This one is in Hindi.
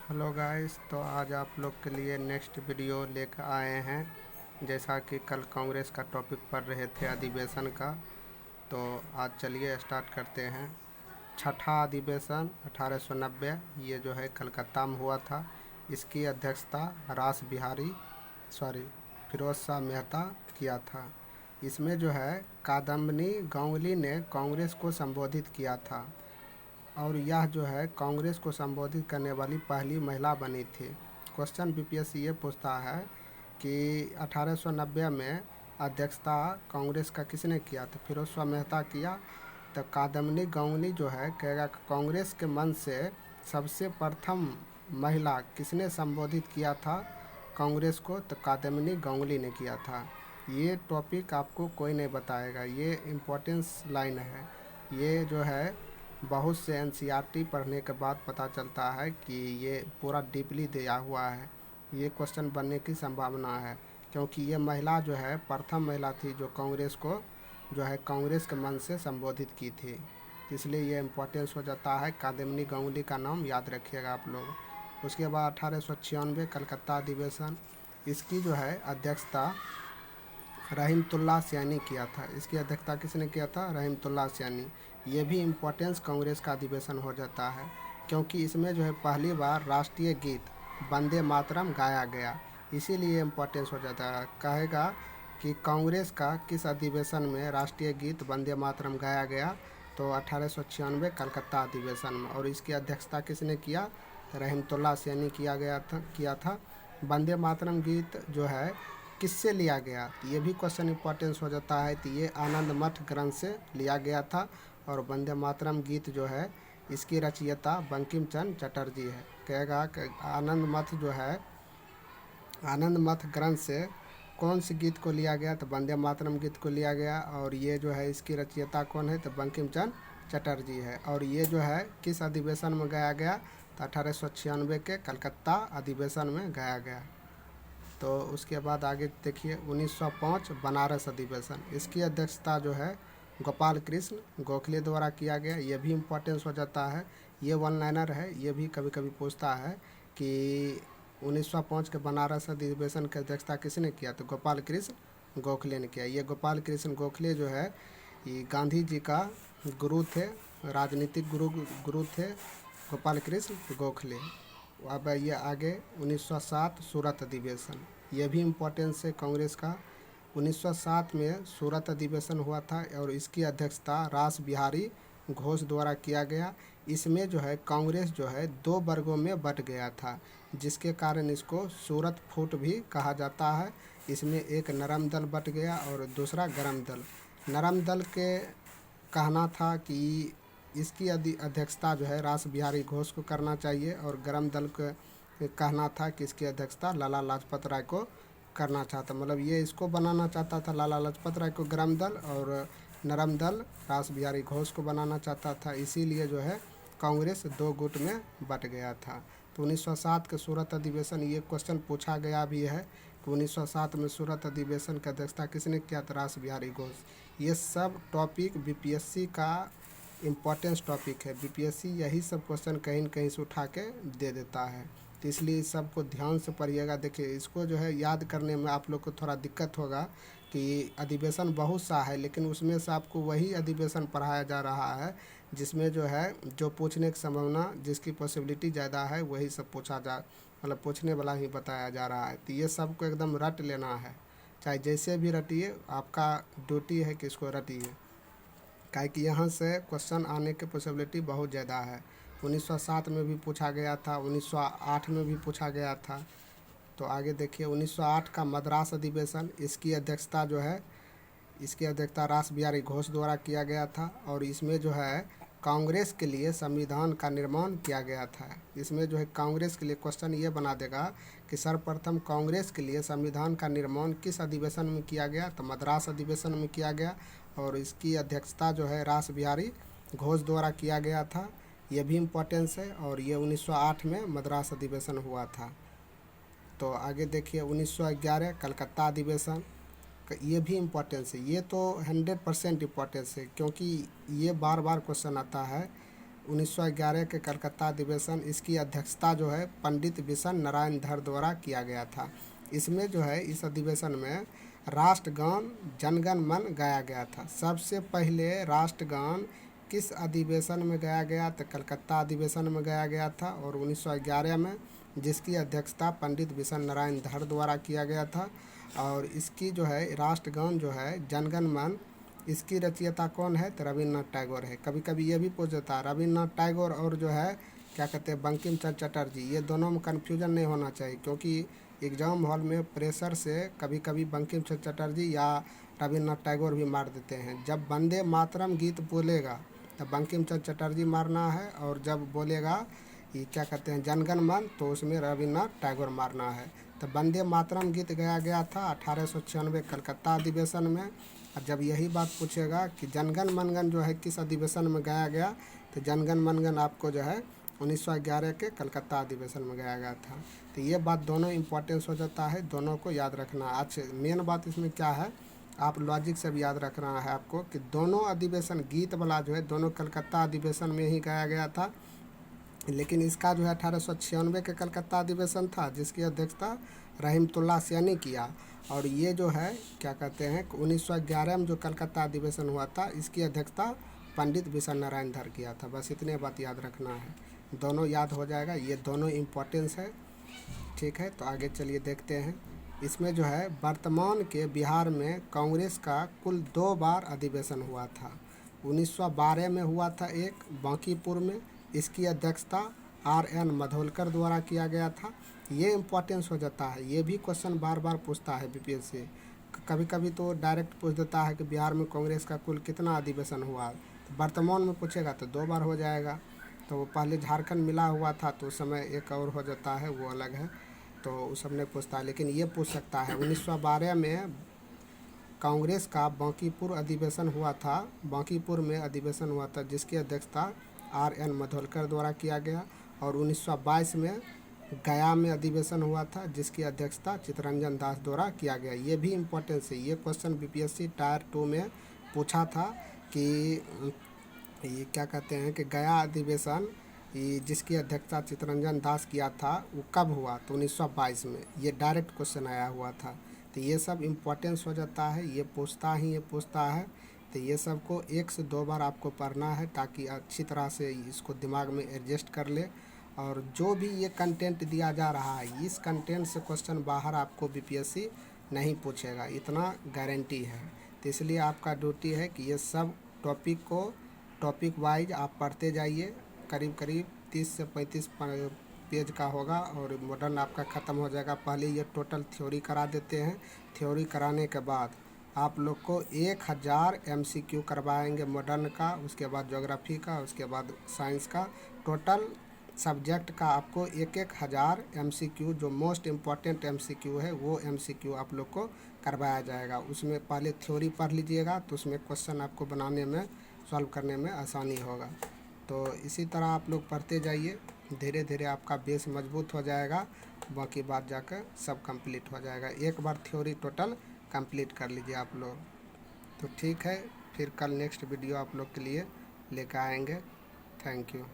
हेलो गाइस, तो आज आप लोग के लिए नेक्स्ट वीडियो लेकर आए हैं। जैसा कि कल कांग्रेस का टॉपिक पढ़ रहे थे अधिवेशन का, तो आज चलिए स्टार्ट करते हैं। छठा अधिवेशन 1890 ये जो है कलकत्ता में हुआ था। इसकी अध्यक्षता रास बिहारी फिरोज शाह मेहता किया था। इसमें जो है कादम्बनी गांगुली ने कांग्रेस को संबोधित किया था और यह जो है कांग्रेस को संबोधित करने वाली पहली महिला बनी थी। क्वेश्चन बीपीएससी ये पूछता है कि 1890 में अध्यक्षता कांग्रेस का किसने किया? तो फिरोज शाह मेहता किया। तो कादम्बनी गांगुली जो है कहेगा कांग्रेस के मन से सबसे प्रथम महिला किसने संबोधित किया था कांग्रेस को? तो कादम्बनी गांगुली ने किया था। ये टॉपिक आपको कोई नहीं बताएगा, ये इम्पोर्टेंस लाइन है। ये जो है बहुत से एनसीईआरटी पढ़ने के बाद पता चलता है कि ये पूरा डीपली दिया हुआ है। ये क्वेश्चन बनने की संभावना है क्योंकि ये महिला जो है प्रथम महिला थी जो कांग्रेस को जो है कांग्रेस के मन से संबोधित की थी। इसलिए ये इम्पोर्टेंस हो जाता है। कादम्बनी गांगुली का नाम याद रखिएगा आप लोग। उसके बाद 1896 कलकत्ता अधिवेशन, इसकी जो है अध्यक्षता रहीमतुल्लाह सैनी किया था। इसकी अध्यक्षता किसने किया था? रहीमतुल्लाह सैनी। ये भी इम्पोर्टेंस कांग्रेस का अधिवेशन हो जाता है क्योंकि इसमें जो है पहली बार राष्ट्रीय गीत वंदे मातरम गाया गया, इसीलिए इम्पोर्टेंस हो जाता है। कहेगा कि कांग्रेस का किस अधिवेशन में राष्ट्रीय गीत वंदे मातरम गाया गया? तो 1896 कलकत्ता अधिवेशन में। और इसकी अध्यक्षता किसने किया? रहीमतुल्लाह सैनी किया था। वंदे मातरम गीत जो है किससे लिया गया? ये भी क्वेश्चन इंपॉर्टेंस हो जाता है। तो ये आनंद मठ ग्रंथ से लिया गया था और वंदे मातरम गीत जो है इसकी रचयिता बंकिम चंद्र चटर्जी है। कहेगा कि आनंद मठ ग्रंथ से कौन से गीत को लिया गया? तो वंदे मातरम गीत को लिया गया। और ये जो है इसकी रचयिता कौन है? तो बंकिम चंद्र चटर्जी है। और ये जो है किस अधिवेशन में गाया गया? तो 1896 के कलकत्ता अधिवेशन में गाया गया। तो उसके बाद आगे देखिए 1905 बनारस अधिवेशन, इसकी अध्यक्षता जो है गोपाल कृष्ण गोखले द्वारा किया गया। ये भी इम्पोर्टेंस हो जाता है। ये वन लाइनर है, ये भी कभी कभी पूछता है कि 1905 के बनारस अधिवेशन की अध्यक्षता किसने किया? तो गोपाल कृष्ण गोखले ने किया। ये गोपाल कृष्ण गोखले जो है ये गांधी जी का गुरु थे, राजनीतिक गुरु थे गोपाल कृष्ण गोखले। अब ये आगे 1907 सूरत अधिवेशन, ये भी इम्पोर्टेंस है कांग्रेस का। 1907 में सूरत अधिवेशन हुआ था और इसकी अध्यक्षता रास बिहारी घोष द्वारा किया गया। इसमें जो है कांग्रेस जो है दो वर्गों में बट गया था, जिसके कारण इसको सूरत फूट भी कहा जाता है। इसमें एक नरम दल बट गया और दूसरा गरम दल। नरम दल के कहना था कि इसकी अध्यक्षता जो है रास बिहारी घोष को करना चाहिए और गरम दल का कहना था कि इसकी अध्यक्षता लाला लाजपत राय को करना चाहता, मतलब ये इसको बनाना चाहता था लाला लाजपत राय को गरम दल, और नरम दल रास बिहारी घोष को बनाना चाहता था। इसीलिए जो है कांग्रेस दो गुट में बट गया था। तो 1907 के सूरत अधिवेशन, ये क्वेश्चन पूछा गया भी है कि 1907 में सूरत अधिवेशन की अध्यक्षता किसने किया? था रास बिहारी घोष। ये सब टॉपिक बीपीएससी का इम्पोर्टेंस टॉपिक है। बीपीएससी यही सब क्वेश्चन कहीं न कहीं से उठा के दे देता है, तो इसलिए इस सबको ध्यान से पढ़िएगा। देखिए इसको जो है याद करने में आप लोग को थोड़ा दिक्कत होगा कि अधिवेशन बहुत सा है, लेकिन उसमें से आपको वही अधिवेशन पढ़ाया जा रहा है जिसमें जो है जो पूछने की संभावना, जिसकी पॉसिबिलिटी ज़्यादा है, वही सब मतलब पूछने वाला ही बताया जा रहा है। तो ये सबको एकदम रट लेना है, चाहे जैसे भी रटिए, आपका ड्यूटी है कि इसको रटिए, काहे कि यहाँ से क्वेश्चन आने की पॉसिबिलिटी बहुत ज़्यादा है। 1907 में भी पूछा गया था, 1908 में भी पूछा गया था। तो आगे देखिए 1908 का मद्रास अधिवेशन, इसकी अध्यक्षता रास बिहारी घोष द्वारा किया गया था और इसमें जो है कांग्रेस के लिए संविधान का निर्माण किया गया था। इसमें जो है कांग्रेस के लिए क्वेश्चन ये बना देगा कि सर्वप्रथम कांग्रेस के लिए संविधान का निर्माण किस अधिवेशन में किया गया? तो मद्रास अधिवेशन में किया गया और इसकी अध्यक्षता जो है रास बिहारी घोष द्वारा किया गया था। ये भी इम्पोर्टेंस है और ये 1908 में मद्रास अधिवेशन हुआ था। तो आगे देखिए 1911 कलकत्ता अधिवेशन, ये भी इम्पोर्टेंस है। ये तो 100% इम्पोर्टेंस है क्योंकि ये बार बार क्वेश्चन आता है। 1911 के कलकत्ता अधिवेशन, इसकी अध्यक्षता जो है पंडित बिशन नारायण धर द्वारा किया गया था। इसमें जो है इस अधिवेशन में राष्ट्रगान जनगण मन गाया गया था। सबसे पहले राष्ट्रगान किस अधिवेशन में गाया गया? तो कलकत्ता अधिवेशन में गाया गया था और 1911 में, जिसकी अध्यक्षता पंडित बिशन नारायण धर द्वारा किया गया था। और इसकी जो है राष्ट्रगान जो है जनगण मन, इसकी रचयिता कौन है? तो रविन्द्रनाथ टैगोर है। कभी कभी ये भी पूछ देता है रविन्द्रनाथ टैगोर और जो है क्या कहते हैं बंकिम चंद्र चटर्जी, ये दोनों में कन्फ्यूजन नहीं होना चाहिए, क्योंकि एग्जाम हॉल में प्रेशर से कभी कभी बंकिम चंद्र चटर्जी या रविन्द्रनाथ टैगोर भी मार देते हैं। जब वंदे मातरम गीत बोलेगा तो बंकिम चंद्र चटर्जी मारना है, और जब बोलेगा ये क्या कहते हैं जनगण मन, तो उसमें रविन्द्रनाथ टैगोर मारना है। तो वंदे मातरम गीत गाया गया था 1896 कलकत्ता अधिवेशन में। और जब यही बात पूछेगा कि जनगण मनगन जो है किस अधिवेशन में गाया गया, तो जनगण मनगन आपको जो है 1911 के कलकत्ता अधिवेशन में गाया गया था। तो ये बात दोनों इम्पोर्टेंस हो जाता है, दोनों को याद रखना। अच्छा, मेन बात इसमें क्या है, आप लॉजिक से भी याद रखना है आपको कि दोनों अधिवेशन गीत वाला जो है दोनों कलकत्ता अधिवेशन में ही गाया गया था। लेकिन इसका जो है 1896 के कलकत्ता अधिवेशन था, जिसकी अध्यक्षता रहीमतुल्लाह सैनी किया। और ये जो है क्या कहते हैं 1911 में जो कलकत्ता अधिवेशन हुआ था, इसकी अध्यक्षता पंडित बिशन नारायण धर किया था। बस इतने बात याद रखना है, दोनों याद हो जाएगा, ये दोनों इम्पोर्टेंस है। ठीक है, तो आगे चलिए देखते हैं। इसमें जो है वर्तमान के बिहार में कांग्रेस का कुल 2 बार अधिवेशन हुआ था। 1912 में हुआ था एक बांकीपुर में, इसकी अध्यक्षता RN मधोलकर द्वारा किया गया था। ये इम्पोर्टेंस हो जाता है, ये भी क्वेश्चन बार बार पूछता है BPSC। कभी कभी तो डायरेक्ट पूछ देता है कि बिहार में कांग्रेस का कुल कितना अधिवेशन हुआ, तो वर्तमान में पूछेगा तो 2 बार हो जाएगा। तो पहले झारखंड मिला हुआ था तो उस समय एक और हो जाता है, वो अलग है, तो उस सब नहीं पूछता है। लेकिन ये पूछ सकता है 1912 में कांग्रेस का बांकीपुर अधिवेशन हुआ था, बांकीपुर में अधिवेशन हुआ था, जिसकी अध्यक्षता RN मधोलकर द्वारा किया गया। और 1922 में गया में अधिवेशन हुआ था, जिसकी अध्यक्षता चित्तरंजन दास द्वारा किया गया। ये भी इम्पोर्टेंस है, ये क्वेश्चन BPSC टायर 2 में पूछा था कि ये क्या कहते हैं कि गया अधिवेशन जिसकी अध्यक्षता चित्तरंजन दास किया था वो कब हुआ, तो 1922 में। ये डायरेक्ट क्वेश्चन आया हुआ था। तो ये सब इम्पोर्टेंस हो जाता है, ये पूछता है। तो ये सब को 1 से 2 बार आपको पढ़ना है, ताकि अच्छी तरह से इसको दिमाग में एडजस्ट कर ले। और जो भी ये कंटेंट दिया जा रहा है, इस कंटेंट से क्वेश्चन बाहर आपको BPSC नहीं पूछेगा, इतना गारंटी है। तो इसलिए आपका ड्यूटी है कि ये सब टॉपिक को टॉपिक वाइज आप पढ़ते जाइए। करीब करीब 30 से 35 पेज का होगा और मॉडर्न आपका ख़त्म हो जाएगा। पहले ये टोटल थ्योरी करा देते हैं, थ्योरी कराने के बाद आप लोग को 1000 MCQ करवाएंगे मॉडर्न का, उसके बाद ज्योग्राफी का, उसके बाद साइंस का। टोटल सब्जेक्ट का आपको 1000 MCQ, जो मोस्ट इम्पॉर्टेंट MCQ है वो MCQ आप लोग को करवाया जाएगा। उसमें पहले थ्योरी पढ़ लीजिएगा, तो उसमें क्वेश्चन आपको बनाने में, सॉल्व करने में आसानी होगा। तो इसी तरह आप लोग पढ़ते जाइए, धीरे धीरे आपका बेस मजबूत हो जाएगा, बाकी बात जाकर सब कंप्लीट हो जाएगा। एक बार थ्योरी टोटल कंप्लीट कर लीजिए आप लोग। तो ठीक है, फिर कल नेक्स्ट वीडियो आप लोग के लिए लेकर आएंगे। Thank you.